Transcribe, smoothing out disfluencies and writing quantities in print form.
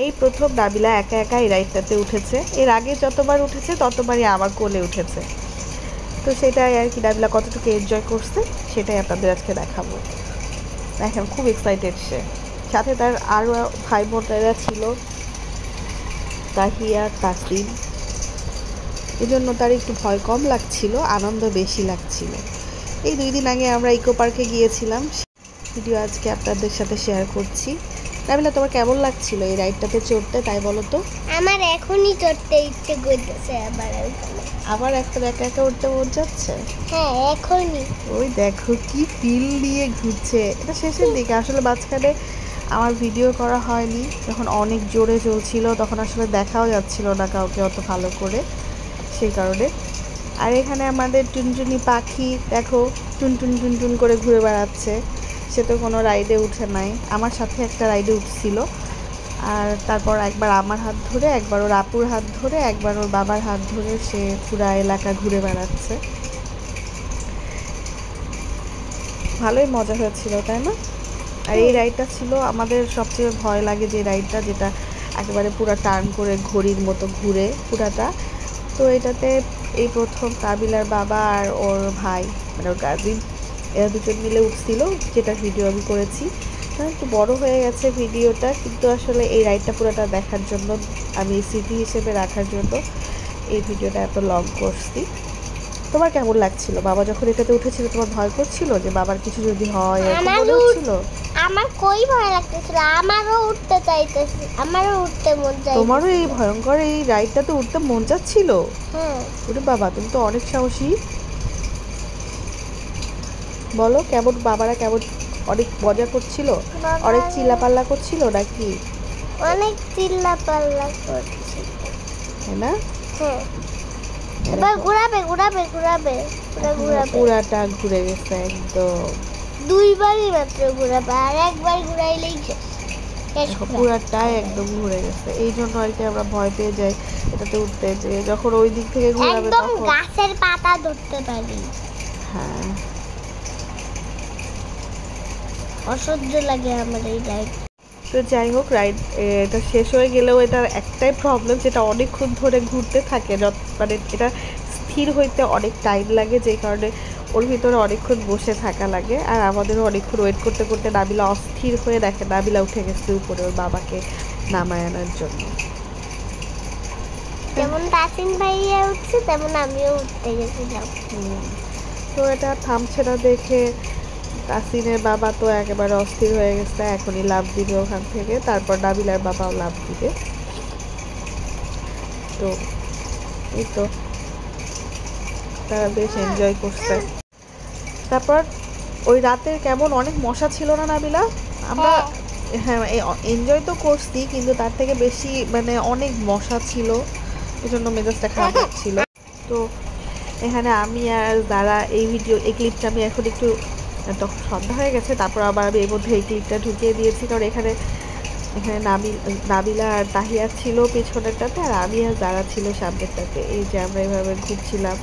এই প্রথম নাবিলা একা একা এই রাইডটাতে উঠেছে। এর আগে যতবার উঠেছে ততবারই আমার কোলে উঠেছে। তো সেটাই আর কি, নাবিলা কতটুকু এনজয় করছে সেটাই আপনাদের আজকে দেখাবো। দেখেন খুব এক্সাইটেড সে। সাথে তার আরও ভাই বোনেরা ছিল, তাহিয়া, তাসিম। এই জন্য তার একটু ভয় কম লাগছিল, আনন্দ বেশি লাগছিল। এই 2 দিন আগে আমরা ইকো পার্কে গিয়েছিলাম, ভিডিও আজকে আপনাদের সাথে শেয়ার করছি। নাবিলা, তোমার কেমন লাগছিল এই রাইডটাতে চড়তে তাই বলো তো? আমার এখনই চড়তে ইচ্ছে করতেছে, আবার একটা একা একা উঠতে মন যাচ্ছে। হ্যাঁ এখনই। ওই দেখো কি ফিল দিয়ে ঘুরছে। এটা শেষের দিকে, আসলে মাঝখানে আমার ভিডিও করা হয়নি, যখন অনেক জোরে চলছিল তখন আসলে দেখাও যাচ্ছিল না কাউকে অত ভালো করে, সেই কারণে। আর এখানে আমাদের টুনটুনি পাখি দেখো টুনটুন টুনটুন করে ঘুরে বেড়াচ্ছে। সে তো কোনো রাইডে উঠে নাই, আমার সাথে একটা রাইডে উঠছিল। আর তারপর একবার আমার হাত ধরে, একবার ওর আপুর হাত ধরে, একবার ওর বাবার হাত ধরে সে পুরা এলাকা ঘুরে বেড়াচ্ছে। ভালোই মজা হয়েছিল, তাই না? আর এই রাইডটা ছিল আমাদের সবচেয়ে ভয় লাগে যে রাইডটা, যেটা একেবারে পুরো টার্ন করে ঘড়ির মতো ঘুরে পুরাটা। তো এটাতে এই প্রথম কাবিলার বাবা আর ওর ভাই, মানে ওর কাজিন, এরা দুজন মিলে উঠছিল, যেটা ভিডিও আমি করেছি। একটু বড় হয়ে গেছে ভিডিওটা, কিন্তু আসলে এই রাইডটা পুরোটা দেখার জন্য, আমি স্মৃতি হিসেবে রাখার জন্য এই ভিডিওটা এত লং করছি। তোমার কেমন লাগছিল বাবা যখন এটাতে উঠেছিল? তোমার ভয় করছিল যে বাবার কিছু যদি হয়? আমার কই ভয় লাগতেছিল, আমারও উঠতে চাইতেছি, আমারও উঠতে মন চাইছে। তোমারও এই ভয়ঙ্কর এই রাইডটাতে উঠতে মন চাচ্ছিল? হ্যাঁ। ওরে বাবা, তুমি তো অনেক সাহসী। বলো কেমন, বাবারা কেমন? অনেক মজা করছিল? অনেক চিল্লাপাল্লা করছিল নাকি? অনেক চিল্লাপাল্লা করছিল, তাই না? হ্যাঁ। এবার ঘোরাবে ঘোরাবে ঘোরাবে ঘোরাবে, পুরাটা ঘুরে গেছে একদম। 2বারই মাত্র ঘোরাবে, আর একবার ঘুরাইলেই পুরাটাই একদম ঘুরে গেছে। এই জন্য আর কি আমরা ভয় পেয়ে যাই এটাতে উঠতে, যে যখন ওই দিক থেকে ঘুরাবে তখন গাছের পাতা ধরতে পারি। হ্যাঁ, অসহ্য লাগে আমার এই রাইড। তো যাই হোক, রাইড এটা শেষ হয়ে গেলেও এটার একটাই প্রবলেম, যেটা অনেকক্ষণ ধরে ঘুরতে থাকে, মানে এটা স্থির হইতে অনেক টাইম লাগে, যেই কারণে ওর ভিতরে অনেকক্ষণ বসে থাকা লাগে। আর আমাদেরও অনেকক্ষণ ওয়েট করতে করতে নাবিলা অস্থির হয়ে দেখে নাবিলা উঠে গেছে উপরে ওর বাবাকে নামায় আনার জন্য। যেমন তাসিন ভাইয়া উঠছে তেমন আমিও উঠতে গেছিলাম। তো এটা থামছে না দেখে তাসিনের বাবা তো একেবারে অস্থির হয়ে গেছে, এখনই লাফ দিবে ওখান থেকে। তারপর নাবিলার বাবাও লাফ দিবে। তো এই তো তারা বেশ এনজয় করছে। তারপর ওই রাতের কেমন অনেক মশা ছিল না নাবিলা? আমরা হ্যাঁ এনজয় তো করছি, কিন্তু তার থেকে বেশি মানে অনেক মশা ছিল, এই জন্য মেজাজটা খারাপ লাগছিল। তো এখানে আমি আর যারা এই ক্লিপটা আমি এখন একটু, তখন সন্ধ্যা হয়ে গেছে, তারপর আবার আমি এর মধ্যে এই ক্লিপটা ঢুকিয়ে দিয়েছি, কারণ এখানে নাবিলা আর তাহিয়া ছিল পেছনেরটাতে, আর আমি আর যারা ছিল সামনেরটাতে। এই যে আমরা এভাবে ঘুরছিলাম।